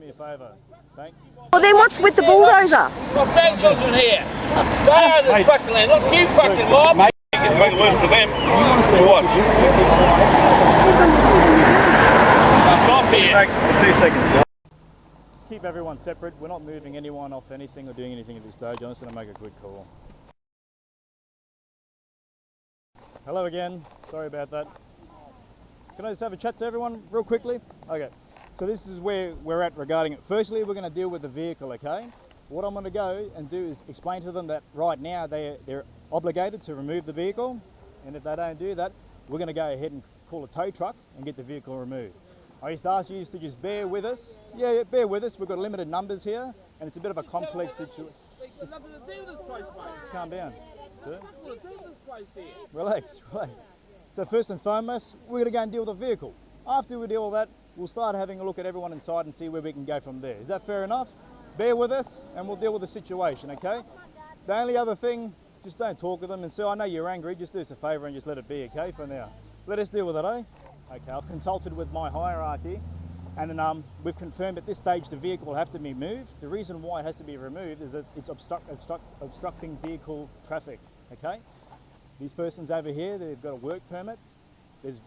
me a favour. Thanks. Well, then what's with the bulldozer? Got grandchildren here. They own this fucking land, not you fucking mob. You can make it worse for them. You watch. Stop here. 2 seconds. Just keep everyone separate. We're not moving anyone off anything or doing anything at this stage. I'm just going to make a quick call. Hello again. Sorry about that. Can I just have a chat to everyone real quickly? Okay. So this is where we're at regarding it. Firstly, we're going to deal with the vehicle, okay? What I'm going to go and do is explain to them that right now they're obligated to remove the vehicle, and if they don't do that, we're going to go ahead and call a tow truck and get the vehicle removed. I used to ask you to just bear with us. Yeah, bear with us. We've got limited numbers here, and it's a bit of a complex situation. It's nothing to do with this place, mate. Just calm down, sir. What's got to do with this place here? Relax, relax. So first and foremost, we're going to go and deal with the vehicle. After we deal with that, we'll start having a look at everyone inside and see where we can go from there. Is that fair enough? Bear with us and we'll deal with the situation, okay? The only other thing, just don't talk to them, and so I know you're angry, just do us a favour and just let it be, okay, for now. Let us deal with it, eh? Okay, I've consulted with my hierarchy, and then, we've confirmed at this stage the vehicle will have to be moved. The reason why it has to be removed is that it's obstructing vehicle traffic, okay? These persons over here, they've got a work permit. There's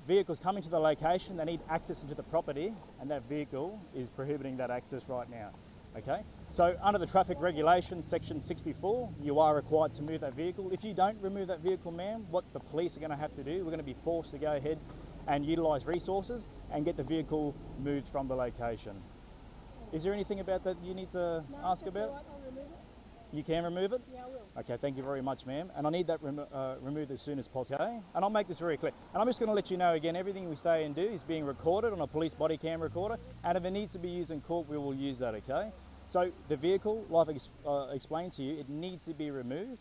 vehicles coming to the location, they need access into the property, and that vehicle is prohibiting that access right now, okay? So under the traffic regulations, section 64, you are required to move that vehicle. If you don't remove that vehicle, ma'am, what the police are going to have to do, we're going to be forced to go ahead and utilise resources and get the vehicle moved from the location. Is there anything about that you need to ask about? You can remove it? Yeah, I will. Okay, thank you very much, ma'am. And I need that removed as soon as possible. Okay? And I'll make this very clear. And I'm just going to let you know again, everything we say and do is being recorded on a police body cam recorder. And if it needs to be used in court, we will use that, okay? So the vehicle, like I explained to you, it needs to be removed.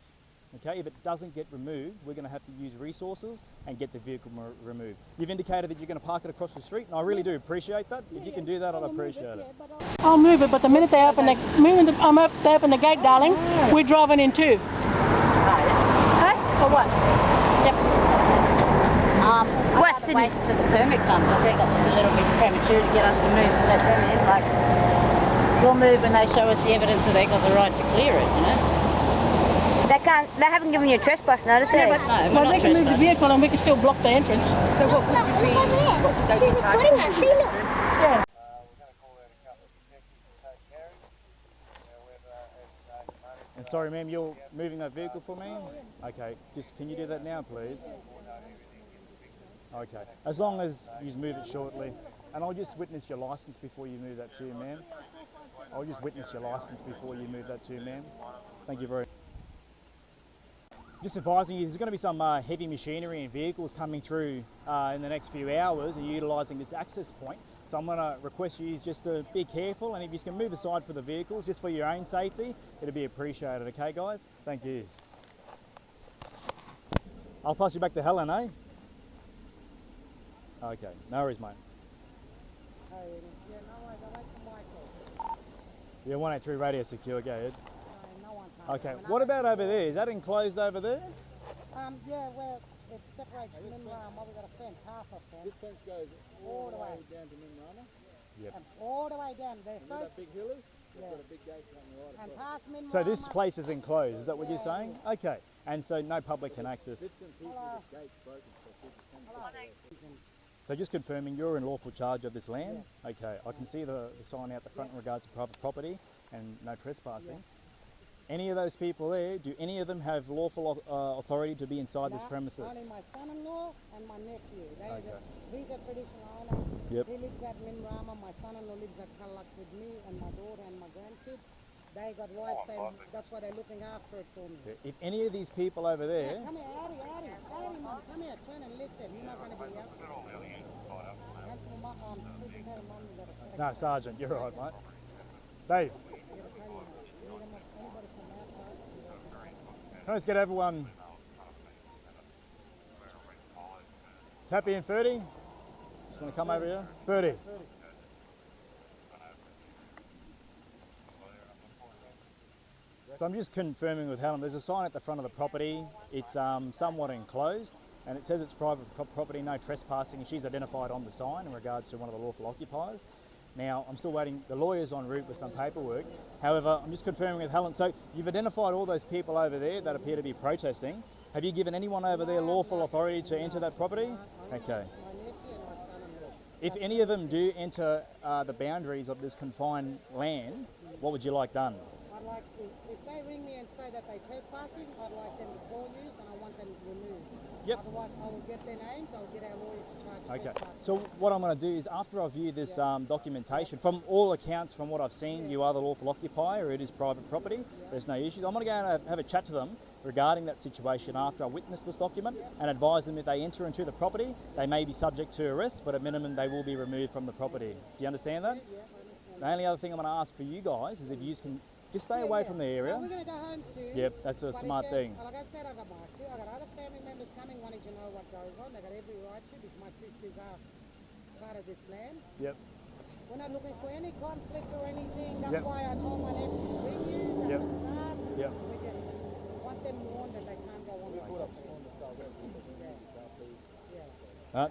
Okay, if it doesn't get removed, we're going to have to use resources and get the vehicle removed. You've indicated that you're going to park it across the street, and I really do appreciate that. If you can do that, I'd appreciate it. I'll move it, but the minute they open the they open the gate, darling, we're driving in too. Hey? Or what? Yep. Question. Wait till the permit comes. I think it's a little bit premature to get us to move and let them in. Like, we'll move when they show us the evidence that they got the right to clear it, you know? They haven't given you a trespass notice, Yeah, have but no, Well, they can move the vehicle and we can still block the entrance. So what would you be? Yeah. And sorry, ma'am, you're moving that vehicle for me? Okay, just can you do that now, please? Okay, as long as you move it shortly. And I'll just witness your licence before you move that too, ma'am. I'll just witness your licence before you move that too, ma'am. Thank you very much. Just advising you, there's going to be some heavy machinery and vehicles coming through in the next few hours and utilising this access point. So I'm going to request you just to be careful, and if you can move aside for the vehicles, just for your own safety, it'd be appreciated, okay guys? Thank you. I'll pass you back to Helen, eh? Okay, no worries, mate. Yeah, 183 radio secure, go ahead. Okay, what about over there? Is that enclosed over there? Yeah, well, it separates Minrama. We've got a fence, half a fence. This fence goes all the way down to Minrama? Yep. And all the way down there. You know that big hill is? We've got a big gate coming right And across. past Minrama. So this place is enclosed, is that what you're saying? Okay, and so no public can access. This gate's broken, so people can't. So just confirming, you're in lawful charge of this land? Yeah. Okay, I can see the sign out the front in regards to private property and no trespassing. Yeah. Any of those people there, do any of them have lawful authority to be inside this premises? Only my son-in-law and my nephew. He's a traditional owner. Yep. He lives at Minrama. My son-in-law lives at Kuolaluk with me and my daughter and my grandkids. They got rights, that's why they're looking after it for me. If any of these people over there... Yeah, come here, Addy, Mom, come here, turn and listen. You're not going to be out. No, Sergeant, you're right, mate. Dave. Let's get everyone happy and 30. Just want to come over here. 30. So I'm just confirming with Helen, there's a sign at the front of the property. It's somewhat enclosed and it says it's private property, no trespassing. She's identified on the sign in regards to one of the lawful occupiers. Now, I'm still waiting, the lawyer's en route with some paperwork. However, I'm just confirming with Helen, so you've identified all those people over there that appear to be protesting. Have you given anyone over there lawful authority to enter that property? Okay. If any of them do enter the boundaries of this confined land, what would you like done? I'd like to, if they ring me and say that they're trespassing, I'd like them to call you and I want them removed. Yep. Otherwise, I will get their names, I'll get our lawyers to charge Okay. So what I'm going to do is, after I view this documentation, from all accounts, from what I've seen, you are the lawful occupier, it is private property, there's no issues. I'm going to go and have a chat to them regarding that situation after I witness this document and advise them if they enter into the property, they may be subject to arrest, but at minimum they will be removed from the property. Do you understand that? The only other thing I'm going to ask for you guys is if you can just stay away from the area. We're going to go home soon. Yep, that's a smart thing. Like I said, I got other family members coming wanting to know what goes on. They got every right to because my sisters are part of this land. Yep. We're not looking for any conflict or anything. That's Yep. why I told my nephew to ring you. Yep. Yep. We just want them warned that they can't go on the property.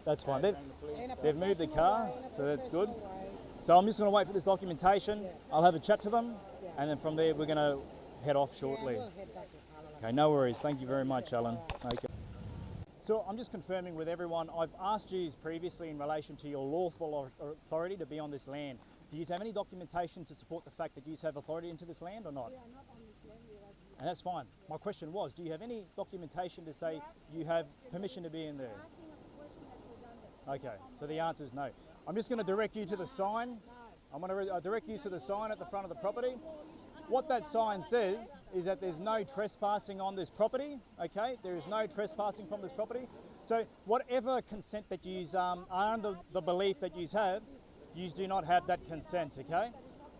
That's fine. They've moved the car, so that's good. Way. So I'm just going to wait for this documentation. I'll have a chat to them, and then from there we're going to head off shortly. We'll head back to Kuolaluk. Okay, no worries. Thank you very much, Alan. Okay. So I'm just confirming with everyone, I've asked you previously in relation to your lawful authority to be on this land. Do you have any documentation to support the fact that you have authority into this land or not? We are not on this land, we are And that's fine. My question was, do you have any documentation to say you have permission to be in there? asking us a question that we've done this. Okay, so the answer is no. I'm just going to direct you to the sign. I'm going to direct you to the sign at the front of the property. What that sign says is that there's no trespassing on this property, okay? There is no trespassing from this property. So whatever consent that you are under the belief that you have, you do not have that consent, okay?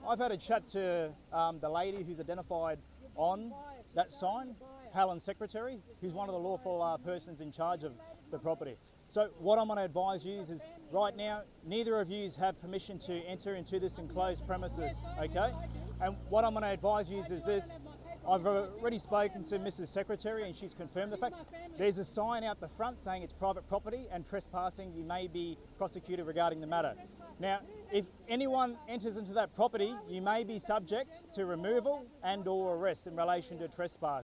I've had a chat to the lady who's identified on that sign, Helen Secretary, who's one of the lawful persons in charge of the property. So what I'm going to advise you is right now, neither of you have permission to enter into this enclosed premises, okay? And what I'm going to advise you is this. I've already spoken to Mrs. Secretary and she's confirmed the fact. There's a sign out the front saying it's private property and trespassing, you may be prosecuted regarding the matter. Now, if anyone enters into that property, you may be subject to removal and or arrest in relation to trespass.